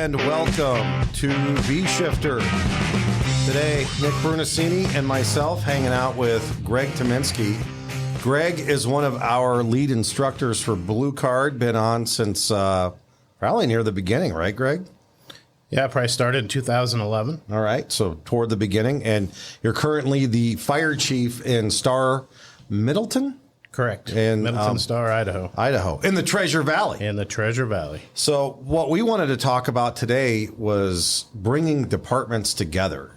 and welcome to V-Shifter. Today, Nick Brunacini and myself hanging out with Greg Timinsky. Greg is one of our lead instructors for Blue Card, been on since probably near the beginning, right, Greg? Yeah, probably started in 2011. All right, so toward the beginning. And you're currently the Fire Chief in Middleton? Correct. In Middleton, Idaho. Idaho, in the Treasure Valley. In the Treasure Valley. So what we wanted to talk about today was bringing departments together.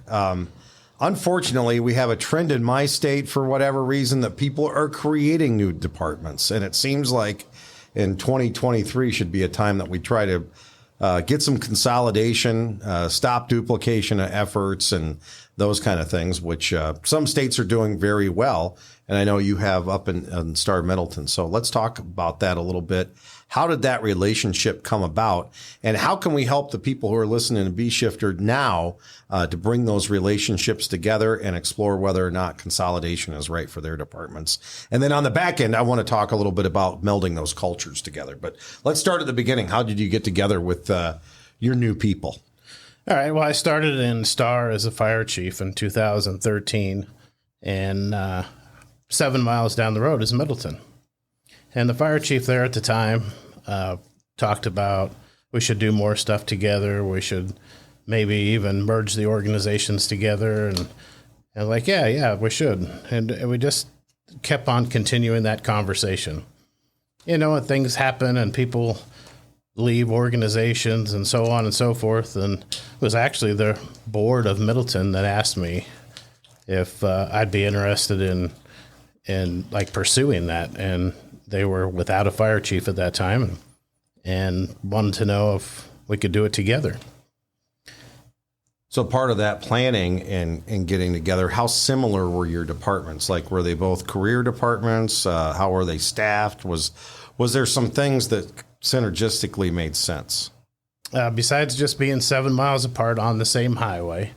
Unfortunately, we have a trend in my state for whatever reason that people are creating new departments. And it seems like in 2023 should be a time that we try to get some consolidation, stop duplication of efforts and those kind of things, which some states are doing very well. And I know you have up in Middleton. So let's talk about that a little bit. How did that relationship come about? And how can we help the people who are listening to V-Shifter now to bring those relationships together and explore whether or not consolidation is right for their departments? And then on the back end, I want to talk a little bit about melding those cultures together. But let's start at the beginning. How did you get together with your new people? All right. Well, I started in Star as a fire chief in 2013. And 7 miles down the road is Middleton. And the fire chief there at the time talked about we should do more stuff together. We should maybe even merge the organizations together. And like, yeah, we should. And we just kept on continuing that conversation. You know, and things happen and people leave organizations and so on and so forth. And it was actually the board of Middleton that asked me if I'd be interested in like pursuing that. And they were without a fire chief at that time and wanted to know if we could do it together. So part of that planning and getting together, how similar were your departments? Like, were they both career departments? How were they staffed? Was there some things that synergistically made sense? Besides just being 7 miles apart on the same highway,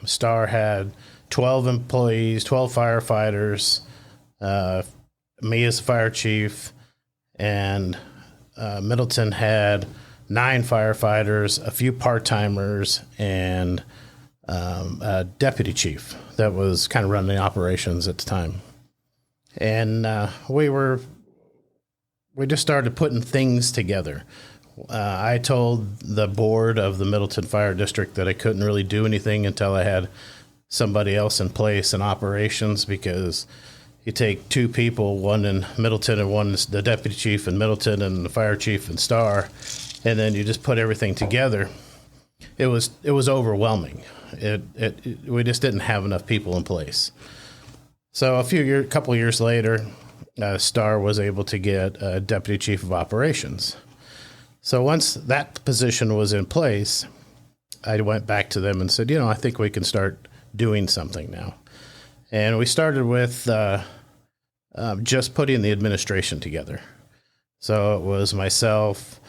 Star had 12 employees, 12 firefighters, me as fire chief, and Middleton had 9 firefighters, a few part-timers, and a deputy chief that was kind of running the operations at the time. And we just started putting things together. I told the board of the Middleton Fire District that I couldn't really do anything until I had somebody else in place in operations, because you take 2 people, one in Middleton and one is the deputy chief in Middleton and the fire chief in Star, and then you just put everything together. It was overwhelming. We just didn't have enough people in place. So a couple years later, Star was able to get a deputy chief of operations. So once that position was in place, I went back to them and said, I think we can start doing something now. And we started with just putting the administration together. So it was myself,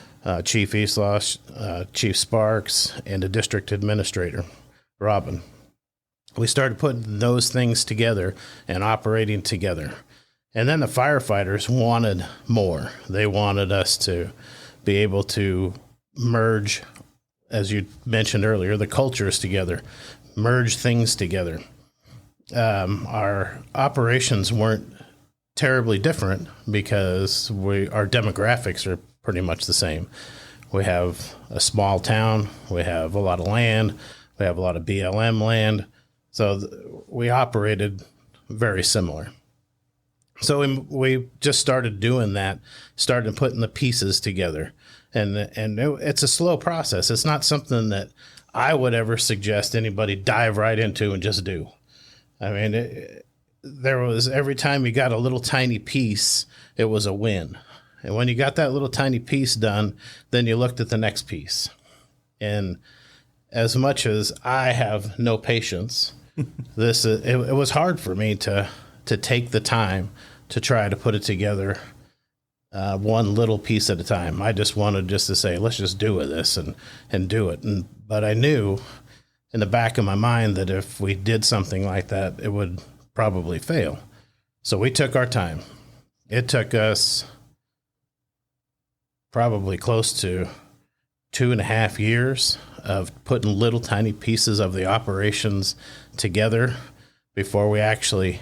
Chief Eastlaw, Chief Sparks, and a district administrator, Robin. We started putting those things together and operating together. And then the firefighters wanted more. They wanted us to be able to merge, as you mentioned earlier, the cultures together, merge things together. Our operations weren't terribly different because our demographics are pretty much the same. We have a small town, we have a lot of land, we have a lot of BLM land, so we operated very similar. So we just started doing that, started putting the pieces together, and it's a slow process. It's not something that I would ever suggest anybody dive right into and just do. I mean, there was every time you got a little tiny piece, it was a win. And when you got that little tiny piece done, then you looked at the next piece. And as much as I have no patience, it was hard for me to take the time to try to put it together one little piece at a time. I just wanted to say, let's just do this and do it. But I knew in the back of my mind that if we did something like that, it would probably fail. So we took our time. It took us probably close to 2.5 years of putting little tiny pieces of the operations together before we actually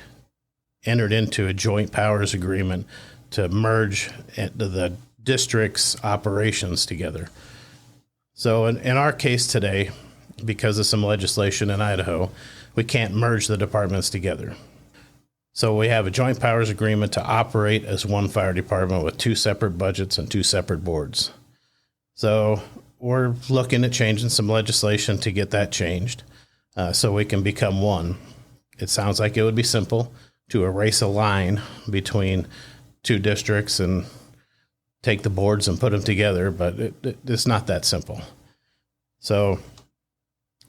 entered into a joint powers agreement to merge the district's operations together. So in our case today, because of some legislation in Idaho, we can't merge the departments together. So we have a joint powers agreement to operate as one fire department with 2 separate budgets and 2 separate boards. So we're looking at changing some legislation to get that changed so we can become one. It sounds like it would be simple to erase a line between 2 districts and take the boards and put them together, but it's not that simple. So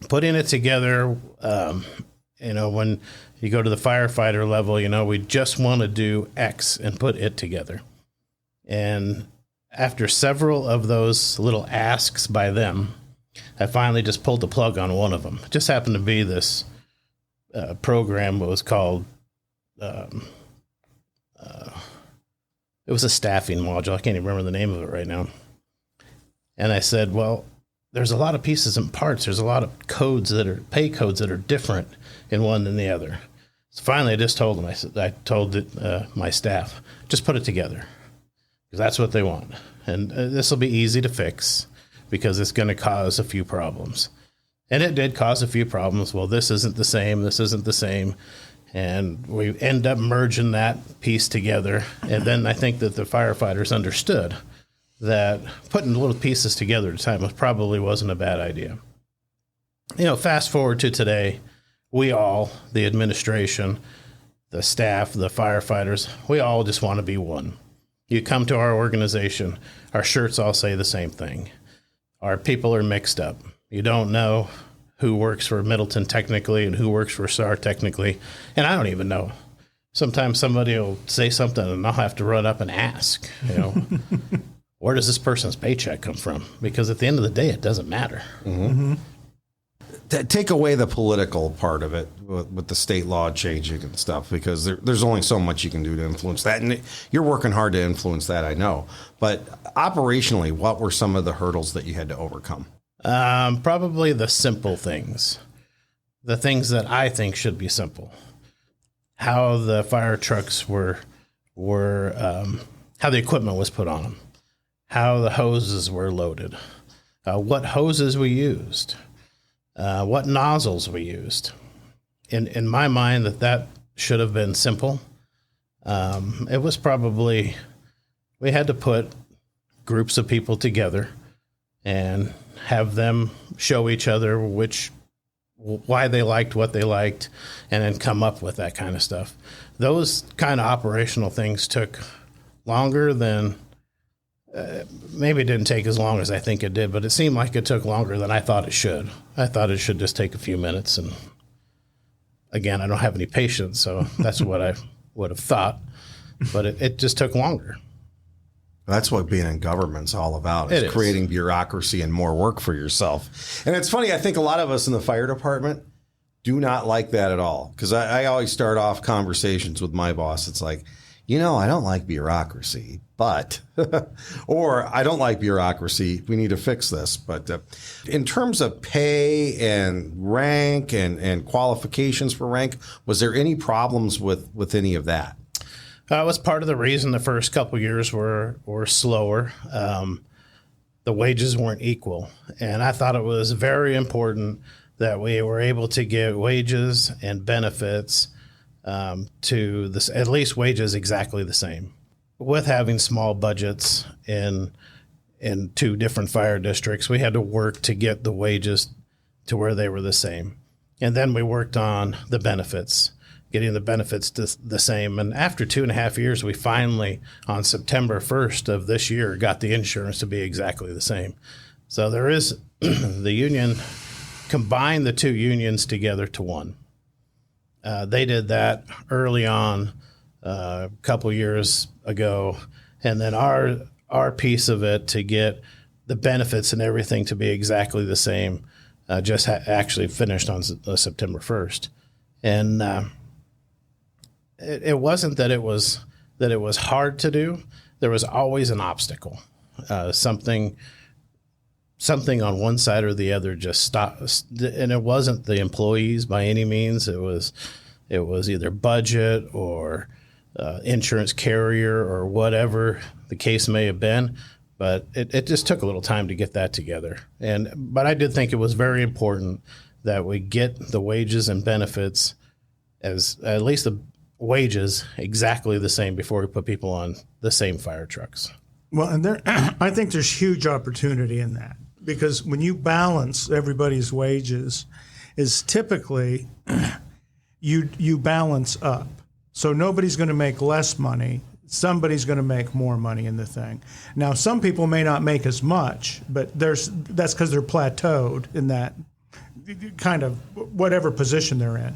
putting it together, when you go to the firefighter level, we just want to do X and put it together. And after several of those little asks by them, I finally just pulled the plug on one of them. It just happened to be this program. It was called, it was a staffing module. I can't even remember the name of it right now. And I said, well, there's a lot of pieces and parts. There's a lot of pay codes that are different in one than the other. So finally, I just told them, I told my staff, just put it together, because that's what they want. And this will be easy to fix because it's going to cause a few problems. And it did cause a few problems. Well, this isn't the same. This isn't the same. And we end up merging that piece together. And then I think that the firefighters understood that putting little pieces together at a time probably wasn't a bad idea. Fast forward to today, we all, the administration, the staff, the firefighters, we all just want to be one. You come to our organization, our shirts all say the same thing. Our people are mixed up. You don't know who works for Middleton technically and who works for SAR technically, and I don't even know. Sometimes somebody will say something and I'll have to run up and ask, where does this person's paycheck come from? Because at the end of the day, it doesn't matter. Mm-hmm. Take away the political part of it with the state law changing and stuff, because there's only so much you can do to influence that. And you're working hard to influence that, I know. But operationally, what were some of the hurdles that you had to overcome? Probably the simple things, the things that I think should be simple. How the fire trucks were how the equipment was put on them, how the hoses were loaded, what hoses we used, what nozzles we used. In my mind, that should have been simple. It was probably, we had to put groups of people together and have them show each other why they liked what they liked, and then come up with that kind of stuff. Those kind of operational things took longer than, maybe it didn't take as long as I think it did, but it seemed like it took longer than I thought it should. I thought it should just take a few minutes. And again, I don't have any patience, so that's what I would have thought, but it just took longer. That's what being in government's all about, is creating bureaucracy and more work for yourself. And it's funny, I think a lot of us in the fire department do not like that at all, because I always start off conversations with my boss. It's like, I don't like bureaucracy, but, or I don't like bureaucracy, we need to fix this. But in terms of pay and rank and qualifications for rank, was there any problems with any of that? It was part of the reason the first couple years were slower. The wages weren't equal. And I thought it was very important that we were able to get wages and benefits to this, at least wages exactly the same. With having small budgets in 2 different fire districts, we had to work to get the wages to where they were the same. And then we worked on the benefits, getting the benefits to the same. And after 2.5 years, we finally, on September 1st of this year, got the insurance to be exactly the same. So there is the union combined the 2 unions together to one. They did that early on a couple years ago. And then our piece of it to get the benefits and everything to be exactly the same just actually finished on September 1st. And it wasn't that it was hard to do. There was always an obstacle, something something on one side or the other just stopped. And it wasn't the employees by any means. It was either budget or insurance carrier or whatever the case may have been. But it just took a little time to get that together. But I did think it was very important that we get the wages and benefits, as at least the wages, exactly the same before we put people on the same fire trucks. Well, and I think there's huge opportunity in that, because when you balance everybody's wages, is typically you balance up. So nobody's going to make less money. Somebody's going to make more money in the thing. Now, some people may not make as much, but that's because they're plateaued in that kind of whatever position they're in.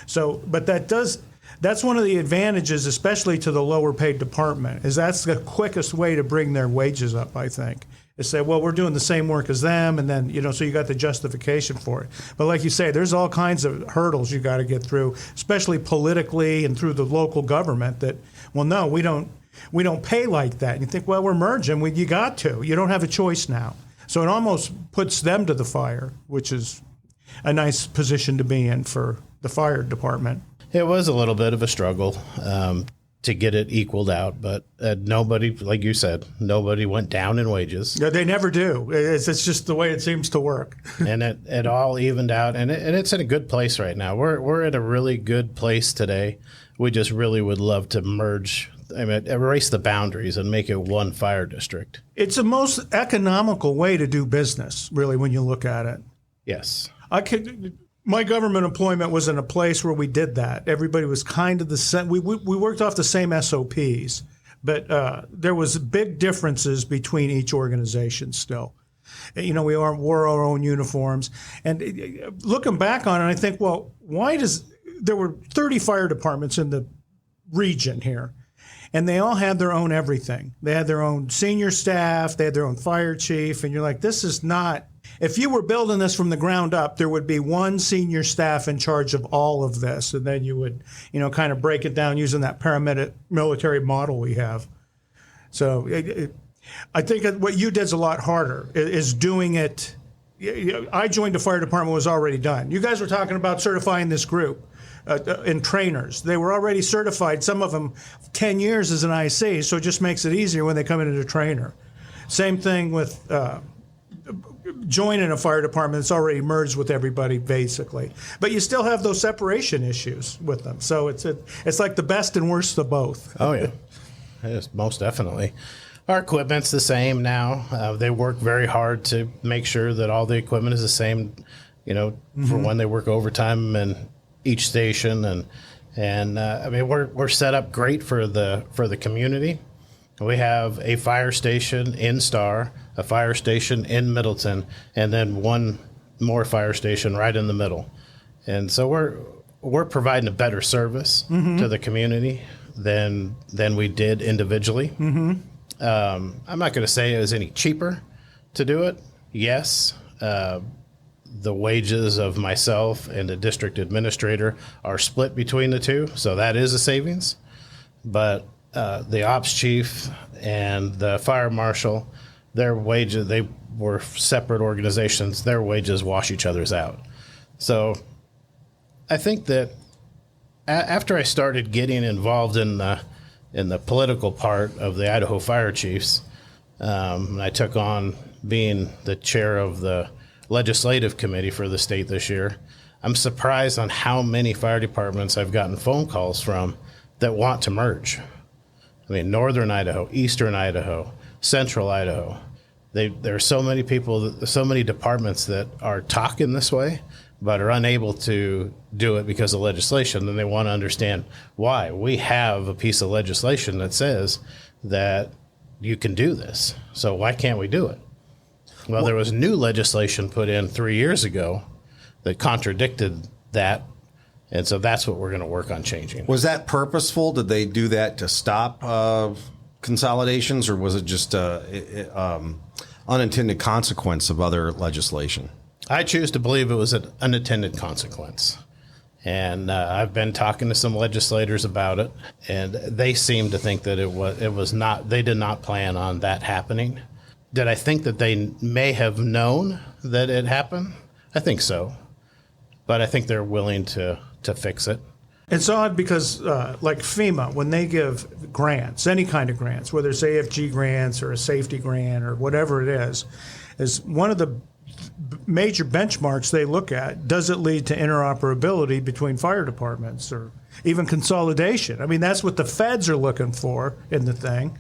So, but that's one of the advantages, especially to the lower paid department, is that's the quickest way to bring their wages up, I think. Is say, well, we're doing the same work as them, and then, so you got the justification for it. But like you say, there's all kinds of hurdles you got to get through, especially politically and through the local government that, well, no, we don't pay like that. And you think, well, we're merging. You got to. You don't have a choice now. So it almost puts them to the fire, which is a nice position to be in for the fire department. It was a little bit of a struggle to get it equaled out, but nobody, like you said, nobody went down in wages. Yeah, they never do. It's just the way it seems to work. And it all evened out, and it's in a good place right now. We're at a really good place today. We just really would love to merge, erase the boundaries and make it one fire district. It's the most economical way to do business, really, when you look at it. Yes. My government employment was in a place where we did that. Everybody was kind of the same. We worked off the same SOPs, but there was big differences between each organization still. We wore our own uniforms. And looking back on it, I think, well, there were 30 fire departments in the region here, and they all had their own everything. They had their own senior staff. They had their own fire chief. And you're like, this is not... If you were building this from the ground up, there would be one senior staff in charge of all of this, and then you would, kind of break it down using that paramilitary model we have. So I think that what you did is a lot harder, is doing it. I joined the fire department, was already done. You guys were talking about certifying this group and trainers. They were already certified, some of them 10 years as an IC, so it just makes it easier when they come in as a trainer. Same thing with... joining a fire department that's already merged with everybody, basically. But you still have those separation issues with them. So it's like the best and worst of both. Oh, yeah. Yes, most definitely. Our equipment's the same now. They work very hard to make sure that all the equipment is the same, for when they work overtime in each station. And we're set up great for the community. We have a fire station in Star, a fire station in Middleton, and then one more fire station right in the middle. And so we're providing a better service to the community than we did individually. I'm not going to say it was any cheaper to do it. Yes, the wages of myself and the district administrator are split between the two, so that is a savings. But the ops chief and the fire marshal, their wages, they were separate organizations. Their wages wash each other's out. So I think that after I started getting involved in the political part of the Idaho Fire Chiefs, I took on being the chair of the legislative committee for the state this year. I'm surprised on how many fire departments I've gotten phone calls from that want to merge. Northern Idaho, Eastern Idaho, Central Idaho. There are so many people, so many departments that are talking this way, but are unable to do it because of legislation, and they want to understand why. We have a piece of legislation that says that you can do this, so why can't we do it? Well, there was new legislation put in 3 years ago that contradicted that. And so that's what we're going to work on changing. Was that purposeful? Did they do that to stop consolidations, or was it just unintended consequence of other legislation? I choose to believe it was an unintended consequence. And I've been talking to some legislators about it, and they seem to think that it was not. They did not plan on that happening. Did I think that they may have known that it happened? I think so. But I think they're willing to fix it. It's odd because, like FEMA, when they give grants, any kind of grants, whether it's AFG grants or a safety grant or whatever it is one of the major benchmarks they look at, does it lead to interoperability between fire departments or even consolidation? I mean, that's what the feds are looking for in the thing.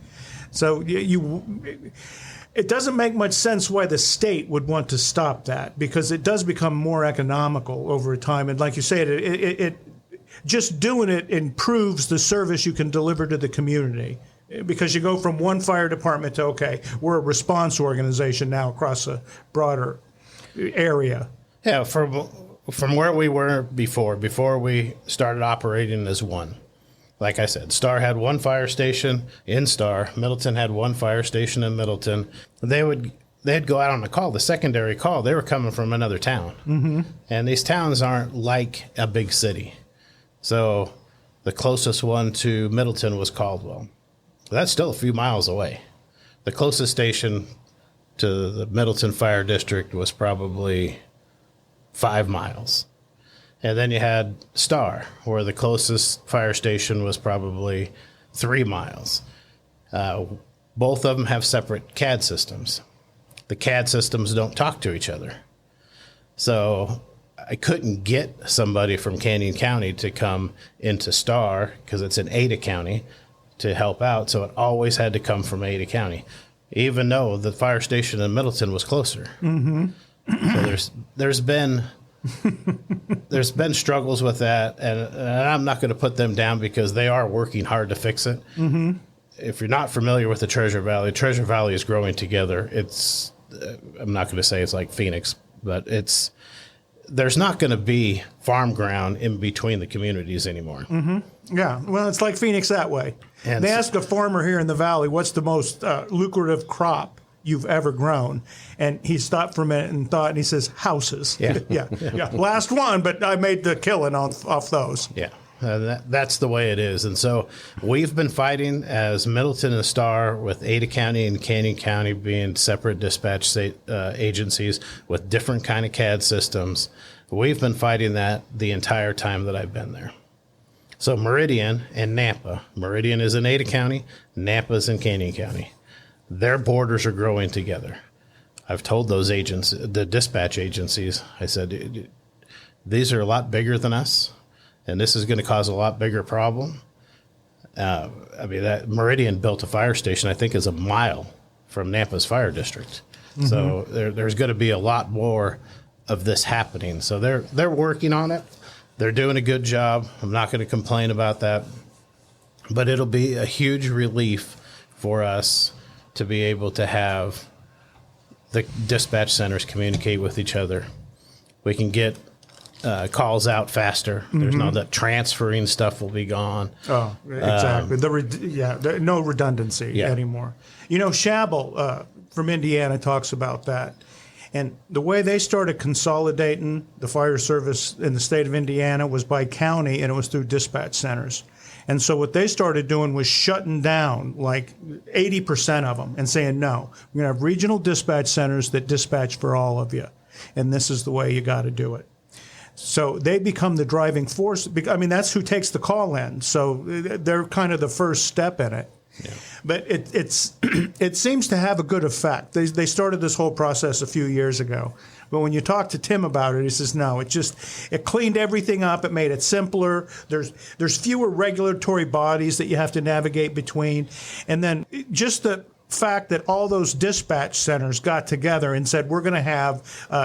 So it doesn't make much sense why the state would want to stop that, because it does become more economical over time. And like you said, it just doing it improves the service you can deliver to the community, because you go from one fire department to, okay, we're a response organization now across a broader area. Yeah, from where we were before we started operating as one. Like I said, Star had one fire station in Star. Middleton had one fire station in Middleton. They'd go out on a call, the secondary call. They were coming from another town. Mm-hmm. And these towns aren't like a big city. So the closest one to Middleton was Caldwell. That's still a few miles away. The closest station to the Middleton Fire District was probably 5 miles. And then you had Star, where the closest fire station was probably 3 miles. Both of them have separate CAD systems. The CAD systems don't talk to each other. So I couldn't get somebody from Canyon County to come into Star, because it's in Ada County, to help out. So it always had to come from Ada County, even though the fire station in Middleton was closer. Mm-hmm. So there's been struggles with that, and I'm not going to put them down because they are working hard to fix it. Mm-hmm. If you're not familiar with the Treasure Valley is growing together. It's I'm not going to say it's like Phoenix, but there's not going to be farm ground in between the communities anymore. Mm-hmm. Yeah, well, it's like Phoenix that way. And they asked a farmer here in the valley, what's the most lucrative crop you've ever grown? And he stopped for a minute and thought, and he says, houses. Yeah. yeah. Last one, but I made the killing off those. Yeah, that's the way it is. And so we've been fighting as Middleton and Star, with Ada County and Canyon County being separate dispatch agencies with different kind of CAD systems. We've been fighting that the entire time that I've been there. So Meridian and Nampa. Meridian is in Ada County. Nampa is in Canyon County. Their borders are growing together. I've told those agents, the dispatch agencies, I said, these are a lot bigger than us, and this is going to cause a lot bigger problem. That Meridian built a fire station, I think, is a mile from Nampa's fire district. Mm-hmm. So there's going to be a lot more of this happening. So they're working on it. They're doing a good job. I'm not going to complain about that. But it'll be a huge relief for us to be able to have the dispatch centers communicate with each other. We can get calls out faster. Mm-hmm. There's no that transferring stuff will be gone. Oh, exactly. No redundancy anymore. You know, Shabelle from Indiana talks about that. And the way they started consolidating the fire service in the state of Indiana was by county, and it was through dispatch centers. And so what they started doing was shutting down like 80% of them and saying, no, we're going to have regional dispatch centers that dispatch for all of you. And this is the way you got to do it. So they become the driving force. I mean, that's who takes the call in. So they're kind of the first step in it. Yeah. But it seems to have a good effect. They started this whole process a few years ago. But when you talk to Tim about it, he says, no, it cleaned everything up. It made it simpler. There's fewer regulatory bodies that you have to navigate between. And then just the fact that all those dispatch centers got together and said, we're going to have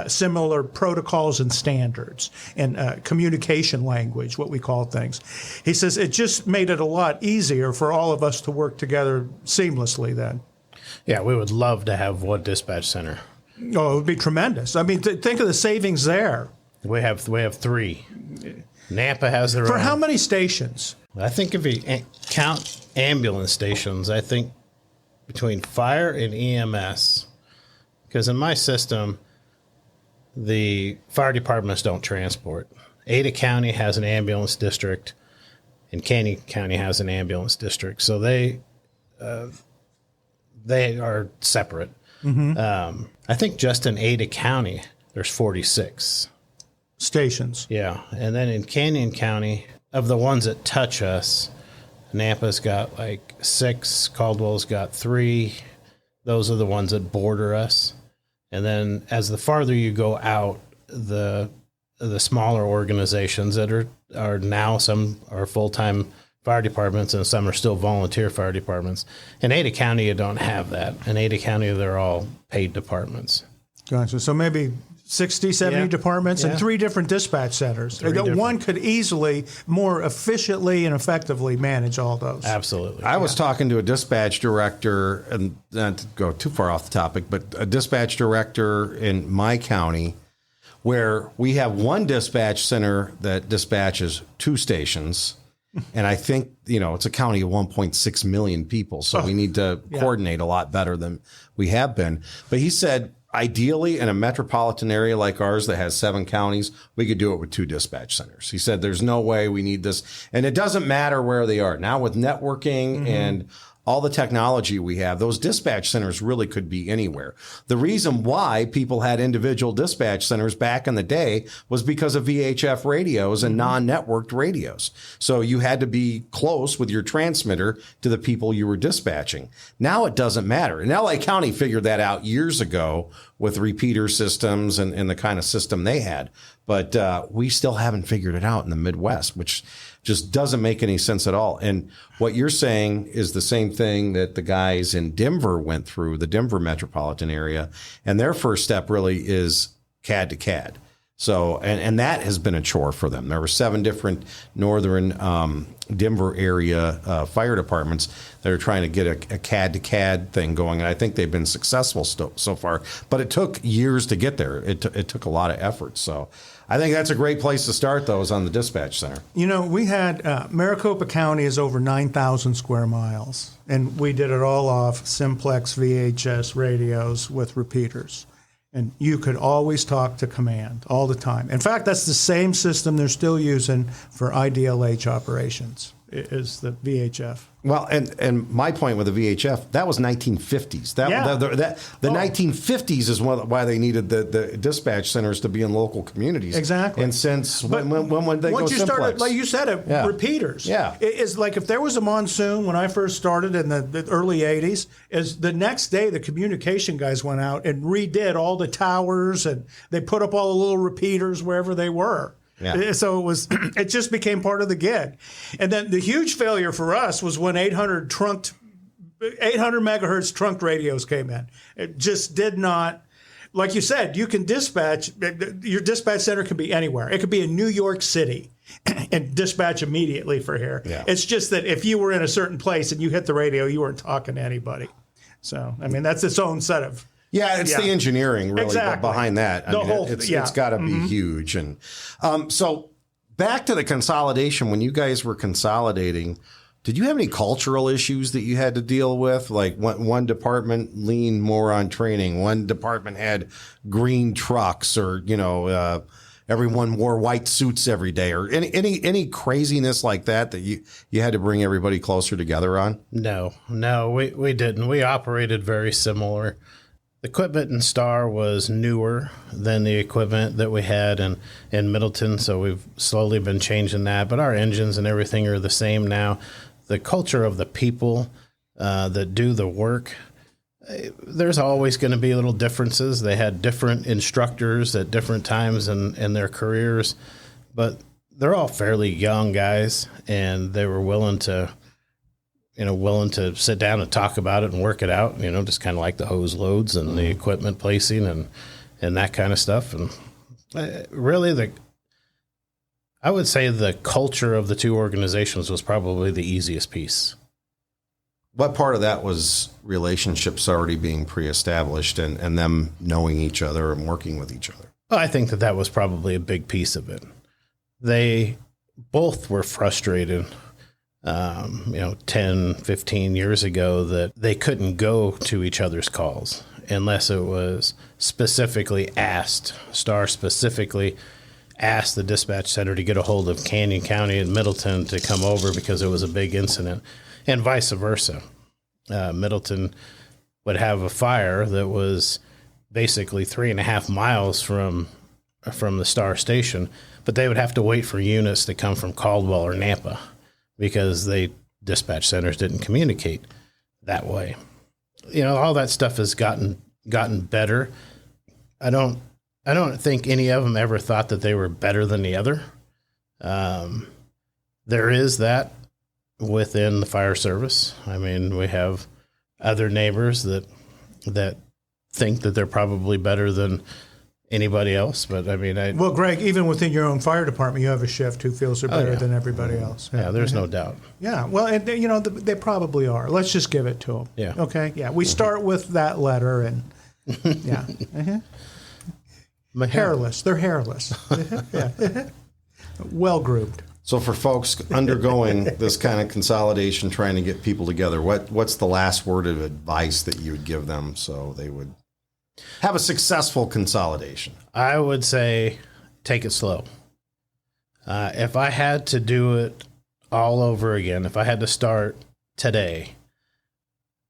similar protocols and standards and communication language, what we call things. He says it just made it a lot easier for all of us to work together seamlessly then. Yeah, we would love to have one dispatch center. Oh, it would be tremendous. I mean, think of the savings there. We have 3. Nampa has their own. For how many stations? I think if you count ambulance stations, I think between fire and EMS, because in my system, the fire departments don't transport. Ada County has an ambulance district, and Canyon County has an ambulance district. So they are separate. I think just in Ada County, there's 46 stations. Yeah. And then in Canyon County, of the ones that touch us, Nampa's got like 6, Caldwell's got 3. Those are the ones that border us. And then as the farther you go out, the smaller organizations that are now, some are full-time fire departments and some are still volunteer fire departments. In Ada County, you don't have that. In Ada County, they're all paid departments. Gotcha. So maybe 60, 70 departments and 3 different dispatch centers. One could easily, more efficiently and effectively manage all those. Absolutely. I was talking to a dispatch director, and not to go too far off the topic, but a dispatch director in my county where we have one dispatch center that dispatches 2 stations. And I think, it's a county of 1.6 million people. So we need to coordinate a lot better than we have been. But he said, ideally, in a metropolitan area like ours that has 7 counties, we could do it with 2 dispatch centers. He said, there's no way we need this. And it doesn't matter where they are. Now with networking and all the technology we have, those dispatch centers really could be anywhere. The reason why people had individual dispatch centers back in the day was because of VHF radios and non-networked radios. So you had to be close with your transmitter to the people you were dispatching. Now it doesn't matter. And LA County figured that out years ago with repeater systems and the kind of system they had. But we still haven't figured it out in the Midwest, which just doesn't make any sense at all. And what you're saying is the same thing that the guys in Denver went through, the Denver metropolitan area. And their first step really is CAD to CAD. So, and that has been a chore for them. There were 7 different northern Denver area fire departments that are trying to get a CAD to CAD thing going. And I think they've been successful so far. But it took years to get there. It took a lot of effort. So I think that's a great place to start, though, is on the dispatch center. We had Maricopa County is over 9,000 square miles. And we did it all off simplex VHS radios with repeaters. And you could always talk to command all the time. In fact, that's the same system they're still using for IDLH operations, is the VHF. Well, and my point with the VHF, that was 1950s. The 1950s is why they needed the dispatch centers to be in local communities. Exactly. And since when they once go you simplex? started, like you said, repeaters. Yeah. It's like if there was a monsoon when I first started in the early 80s, is the next day the communication guys went out and redid all the towers and they put up all the little repeaters wherever they were. Yeah. So it just became part of the gig. And then the huge failure for us was when 800 megahertz trunked radios came in. It just did not, like you said, you can dispatch, your dispatch center can be anywhere. It could be in New York City and dispatch immediately for here. Yeah. It's just that if you were in a certain place and you hit the radio, you weren't talking to anybody. So, I mean, that's its own set of... Yeah, it's the engineering really behind that. It's got to be huge. And so back to the consolidation, when you guys were consolidating, did you have any cultural issues that you had to deal with? Like one department leaned more on training, one department had green trucks, or, everyone wore white suits every day, or any craziness like that you had to bring everybody closer together on? No, we didn't. We operated very similar. The equipment in Star was newer than the equipment that we had in Middleton, so we've slowly been changing that. But our engines and everything are the same now. The culture of the people that do the work, there's always going to be little differences. They had different instructors at different times in their careers, but they're all fairly young guys, and they were willing to sit down and talk about it and work it out, just kind of like the hose loads and the equipment placing and that kind of stuff. And really I would say the culture of the 2 organizations was probably the easiest piece. What part of that was relationships already being pre-established and them knowing each other and working with each other? Well, I think that was probably a big piece of it. They both were frustrated 10, 15 years ago that they couldn't go to each other's calls unless it was specifically asked. Star specifically asked the dispatch center to get a hold of Canyon County and Middleton to come over because it was a big incident, and vice versa. Middleton would have a fire that was basically 3.5 miles from the Star Station, but they would have to wait for units to come from Caldwell or Nampa because dispatch centers didn't communicate that way. All that stuff has gotten better. I don't think any of them ever thought that they were better than the other. There is that within the fire service. I mean, we have other neighbors that think that they're probably better than anybody else. But I mean, well, Greg, even within your own fire department, you have a shift who feels they're better than everybody else. Yeah, there's no doubt. Yeah, well, and they probably are. Let's just give it to them. Yeah. Okay. Yeah, we start with that letter, and yeah, hairless. They're hairless. Yeah. Well grouped. So for folks undergoing this kind of consolidation, trying to get people together, what's the last word of advice that you would give them so they would have a successful consolidation? I would say take it slow. If I had to do it all over again, if I had to start today,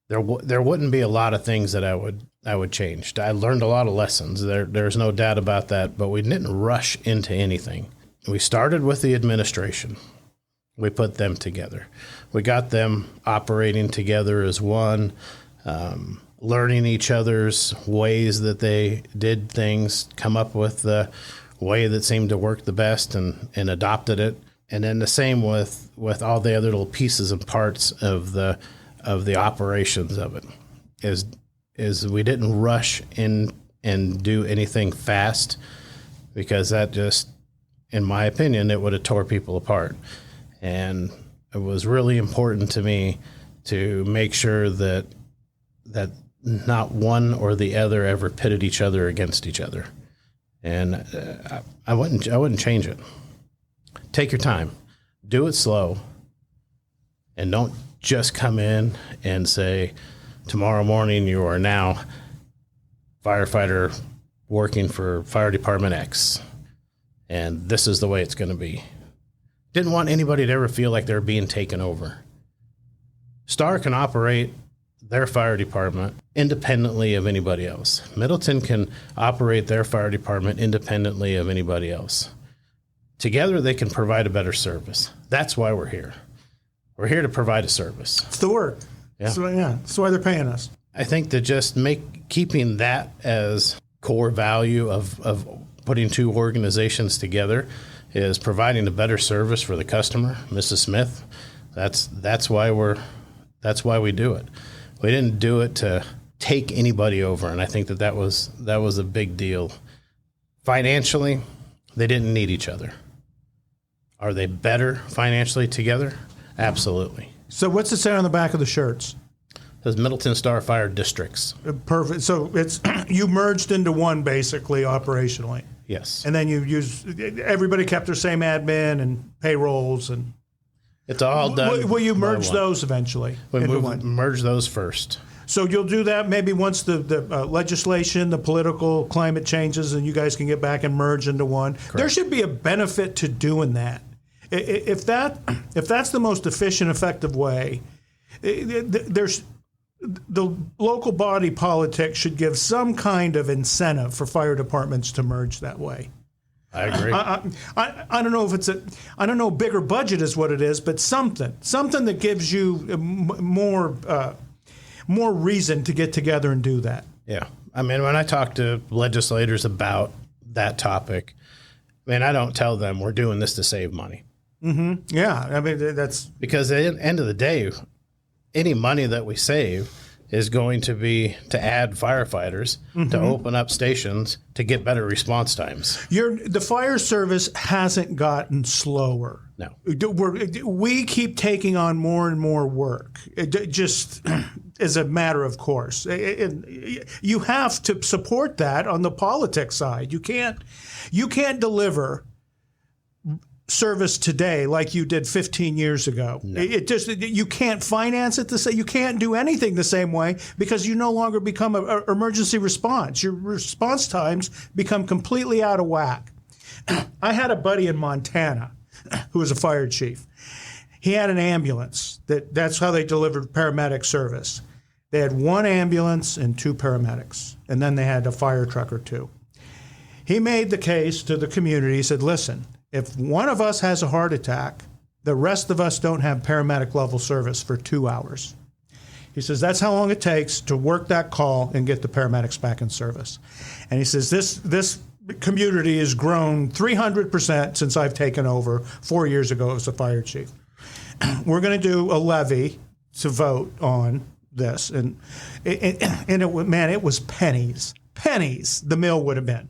there wouldn't be a lot of things that I would change. I learned a lot of lessons. There's no doubt about that, but we didn't rush into anything. We started with the administration. We put them together. We got them operating together as one, learning each other's ways that they did things, come up with the way that seemed to work the best and adopted it. And then the same with all the other little pieces and parts of the operations of it is we didn't rush in and do anything fast, because that just, in my opinion, it would have tore people apart. And it was really important to me to make sure that not one or the other ever pitted each other against each other. And I wouldn't change it. Take your time, do it slow, and don't just come in and say, tomorrow morning you are now firefighter working for Fire Department X, and this is the way it's going to be. Didn't want anybody to ever feel like they're being taken over. Star can operate their fire department independently of anybody else. Middleton can operate their fire department independently of anybody else. Together, they can provide a better service. That's why we're here. We're here to provide a service. It's the work. Yeah. That's why they're paying us. I think that just keeping that as core value of putting two organizations together is providing a better service for the customer, Mrs. Smith. That's why we do it. We didn't do it to take anybody over, and I think that was a big deal. Financially, they didn't need each other. Are they better financially together? Absolutely. So what's it say on the back of the shirts? It says Middleton Star Fire Districts. Perfect. So it's you merged into one basically operationally. Yes. And then everybody kept their same admin and payrolls and. It's all done. Will you merge those eventually? We merge those first. So you'll do that maybe once the legislation, the political climate changes, and you guys can get back and merge into one. Correct. There should be a benefit to doing that. If that's the most efficient, effective way, there's the local body politics should give some kind of incentive for fire departments to merge that way. I agree. I don't know if I don't know, bigger budget is what it is, but something that gives you more reason to get together and do that. Yeah. I mean, when I talk to legislators about that topic, I don't tell them we're doing this to save money. Mm-hmm. Yeah. I mean, that's because at the end of the day, any money that we save is going to be to add firefighters, to open up stations, to get better response times. The fire service hasn't gotten slower. No. We keep taking on more and more work. It just is a matter of course. You have to support that on the politics side. You can't deliver service today like you did 15 years ago. No. You can't finance it the same. You can't do anything the same way because you no longer become an emergency response. Your response times become completely out of whack. I had a buddy in Montana who was a fire chief. He had an ambulance. That's how they delivered paramedic service. They had 1 ambulance and 2 paramedics, and then they had a fire truck or 2. He made the case to the community. He said, listen, if one of us has a heart attack, the rest of us don't have paramedic level service for 2 hours. He says, that's how long it takes to work that call and get the paramedics back in service. And he says, this community has grown 300% since I've taken over 4 years ago as a fire chief. We're going to do a levy to vote on this. And it was pennies the mill would have been.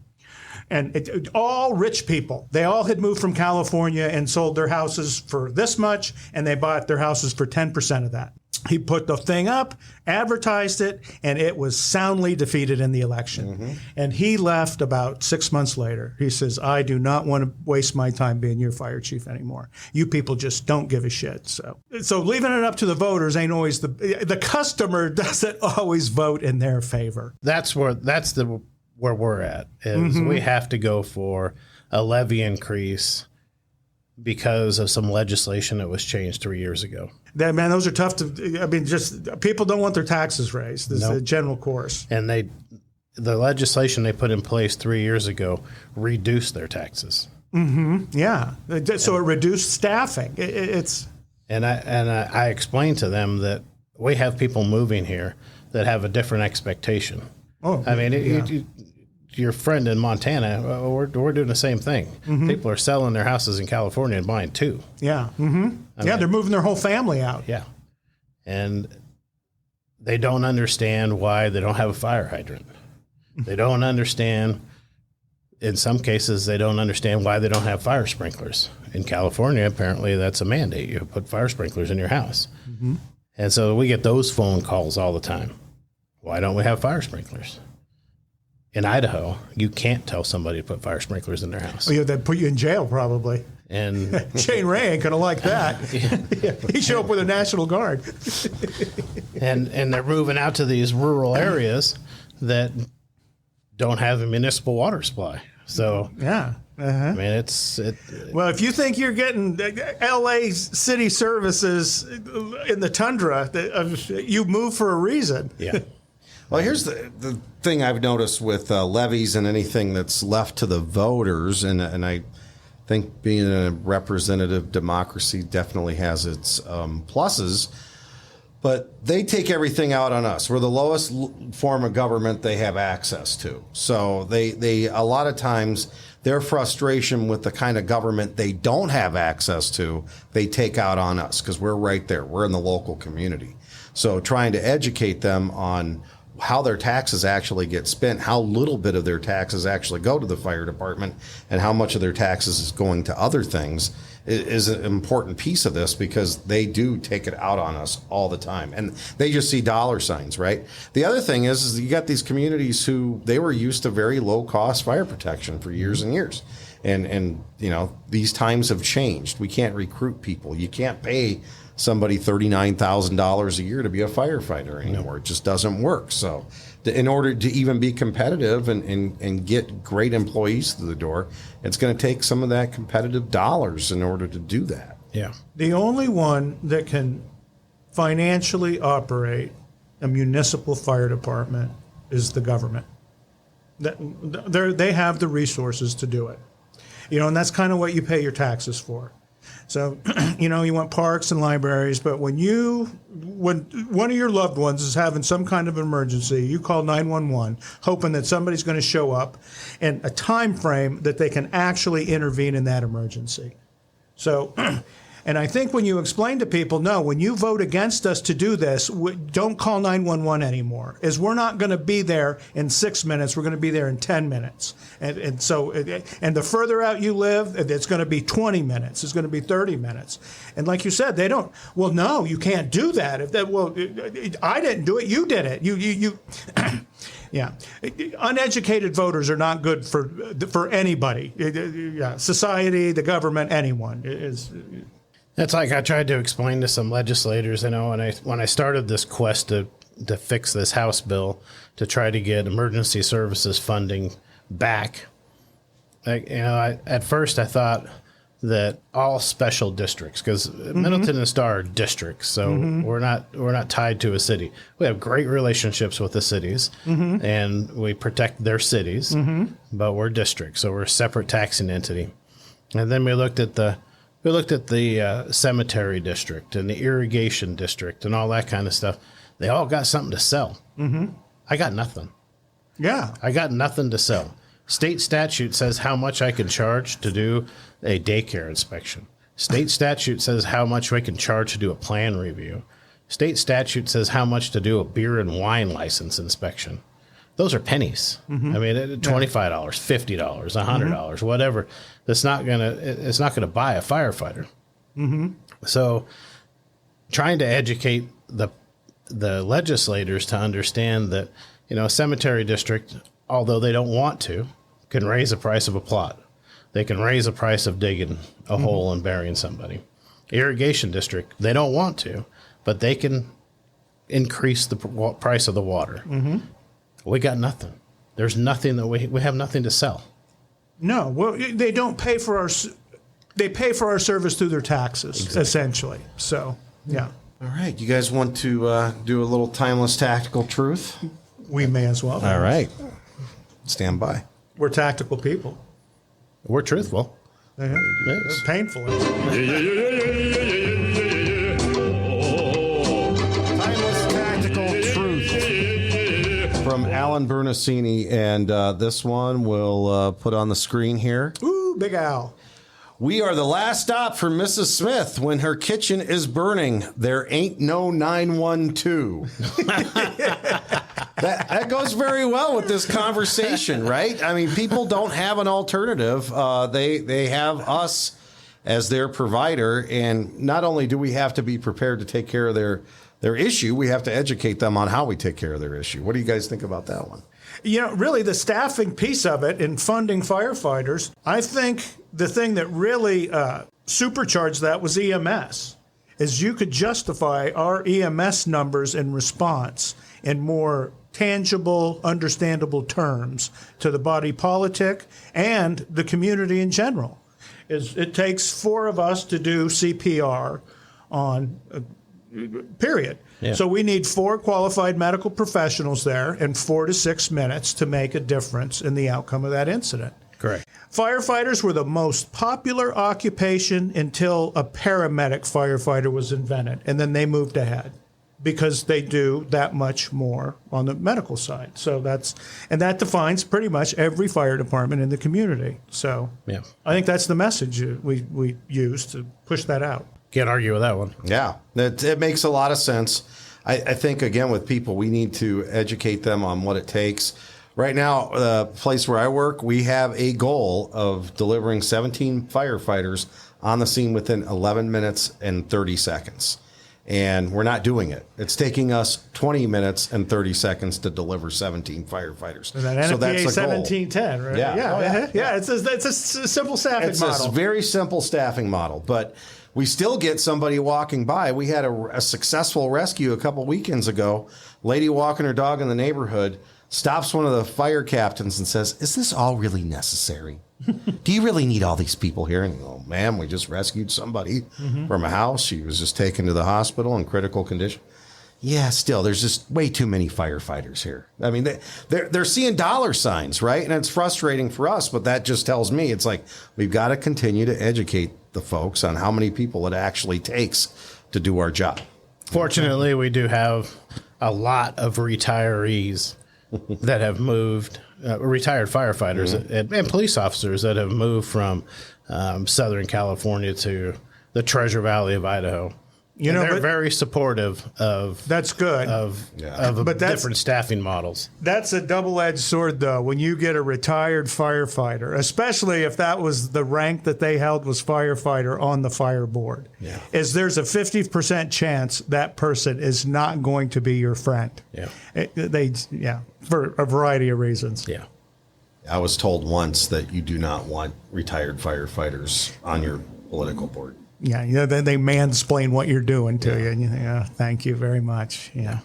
And all rich people, they all had moved from California and sold their houses for this much, and they bought their houses for 10% of that. He put the thing up, advertised it, and it was soundly defeated in the election. Mm-hmm. And he left about 6 months later. He says, I do not want to waste my time being your fire chief anymore. You people just don't give a shit. So leaving it up to the voters ain't always the customer doesn't always vote in their favor. That's where we're at is we have to go for a levy increase because of some legislation that was changed 3 years ago. Man, those are tough just people don't want their taxes raised. This is a general course. And the legislation they put in place 3 years ago reduced their taxes. Mm-hmm. Yeah. So it reduced staffing. And I explained to them that we have people moving here that have a different expectation. Oh, I mean, your friend in Montana, we're doing the same thing. Mm-hmm. People are selling their houses in California and buying 2. Yeah. Mm-hmm. They're moving their whole family out. Yeah. And they don't understand why they don't have a fire hydrant. They don't understand, in some cases, they don't understand why they don't have fire sprinklers. In California, apparently, that's a mandate. You put fire sprinklers in your house. Mm-hmm. And so we get those phone calls all the time. Why don't we have fire sprinklers? In Idaho, you can't tell somebody to put fire sprinklers in their house. Oh, yeah, they'd put you in jail probably. And Shane Ray ain't gonna like that. He showed up with a National Guard. and they're moving out to these rural areas that don't have a municipal water supply. So yeah, I mean well, if you think you're getting L.A. city services in the tundra, you move for a reason. Yeah. Well, here's the thing I've noticed with levies and anything that's left to the voters, and I think being a representative democracy definitely has its pluses, but they take everything out on us. We're the lowest form of government they have access to. So they a lot of times their frustration with the kind of government they don't have access to, they take out on us because we're right there. We're in the local community. So trying to educate them on how their taxes actually get spent, how little bit of their taxes actually go to the fire department, and how much of their taxes is going to other things is an important piece of this because they do take it out on us all the time. And they just see dollar signs, right? The other thing is you got these communities who they were used to very low cost fire protection for years and years. And you know, these times have changed. We can't recruit people. You can't pay somebody $39,000 a year to be a firefighter anymore. It just doesn't work. So in order to even be competitive and get great employees through the door, it's going to take some of that competitive dollars in order to do that. Yeah. The only one that can financially operate a municipal fire department is the government. They have the resources to do it. You know, and that's kind of what you pay your taxes for. So, you know, you want parks and libraries, but when one of your loved ones is having some kind of emergency, you call 911, hoping that somebody's going to show up in a time frame that they can actually intervene in that emergency. So, and I think when you explain to people, no, when you vote against us to do this, don't call 911 anymore, is we're not going to be there in 6 minutes. We're going to be there in 10 minutes. And so the further out you live, it's going to be 20 minutes. It's going to be 30 minutes. And like you said, they don't, well, no, you can't do that. I didn't do it. You did it. You yeah. Uneducated voters are not good for anybody. Yeah. Society, the government, anyone is. That's like I tried to explain to some legislators, you know, when I started this quest to fix this House bill to try to get emergency services funding back. At first I thought that all special districts, because Middleton and Star are districts, so we're not tied to a city. We have great relationships with the cities, and we protect their cities, but we're districts, so we're a separate taxing entity. And then we looked at the cemetery district and the irrigation district and all that kind of stuff. They all got something to sell. I got nothing. Yeah. I got nothing to sell. State statute says how much I can charge to do a daycare inspection. State statute says how much I can charge to do a plan review. State statute says how much to do a beer and wine license inspection. Those are pennies. I mean, $25, $50, $100, whatever. It's not gonna buy a firefighter. So, trying to educate the legislators to understand that, a cemetery district, although they don't want to, can raise the price of a plot. They can raise the price of digging a hole and burying somebody. Irrigation district, they don't want to, but they can increase the price of the water. We got nothing. There's nothing that we have nothing to sell. No, well, they don't pay for our. They pay for our service through their taxes, essentially. So, yeah. All right. You guys want to do a little timeless tactical truth? We may as well. All right. Stand by. We're tactical people. We're truthful. Yes. Painfully. Timeless tactical truth from Alan Bernasini, and this one we'll put on the screen here. Ooh, Big Al. We are the last stop for Mrs. Smith when her kitchen is burning. There ain't no 912. That goes very well with this conversation, right? I mean, people don't have an alternative. They have us as their provider, and not only do we have to be prepared to take care of their issue, we have to educate them on how we take care of their issue. What do you guys think about that one? Really the staffing piece of it in funding firefighters, I think the thing that really supercharged that was EMS, is you could justify our EMS numbers in response in more tangible, understandable terms to the body politic and the community in general. It takes 4 of us to do CPR on period. Yeah. So we need 4 qualified medical professionals there in 4 to 6 minutes to make a difference in the outcome of that incident. Correct. Firefighters were the most popular occupation until a paramedic firefighter was invented, and then they moved ahead because they do that much more on the medical side. So that defines pretty much every fire department in the community. So yeah. I think that's the message we use to push that out. Can't argue with that one. Yeah, it makes a lot of sense. I think, again, with people, we need to educate them on what it takes. Right now, the place where I work, we have a goal of delivering 17 firefighters on the scene within 11 minutes and 30 seconds. And we're not doing it. It's taking us 20 minutes and 30 seconds to deliver 17 firefighters. And that NFPA so that's 1710, right? Yeah. It's a simple staffing model. It's a very simple staffing model, but we still get somebody walking by. We had a successful rescue a couple weekends ago. Lady walking her dog in the neighborhood stops one of the fire captains and says, "Is this all really necessary? Do you really need all these people here?" And oh, ma'am, we just rescued somebody from a house. She was just taken to the hospital in critical condition. Yeah, still, there's just way too many firefighters here. I mean, they're seeing dollar signs, right? And it's frustrating for us, but that just tells me it's like we've got to continue to educate the folks on how many people it actually takes to do our job. Fortunately, we do have a lot of retirees that have moved, retired firefighters and police officers that have moved from Southern California to the Treasure Valley of Idaho. They're very supportive of that's good but different staffing models. That's a double-edged sword, though. When you get a retired firefighter, especially if that was the rank that they held was firefighter on the fire board, is there's a 50% chance that person is not going to be your friend. For a variety of reasons. Yeah. I was told once that you do not want retired firefighters on your political board. Yeah, then they mansplain what you're doing to you. And you think, thank you very much. Yeah.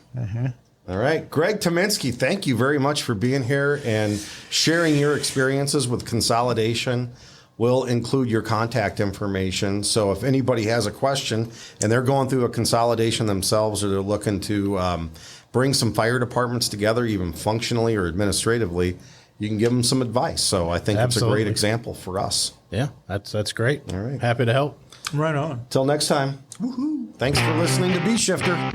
All right. Greg Timinsky, thank you very much for being here and sharing your experiences with Consolidation. we'll include your contact information. So if anybody has a question and they're going through a consolidation themselves, or they're looking to bring some fire departments together, even functionally or administratively, you can give them some advice. So I think it's a great example for us. Yeah, that's great. All right. Happy to help. Right on. Till next time. Woohoo. Thanks for listening to Bee Shifter.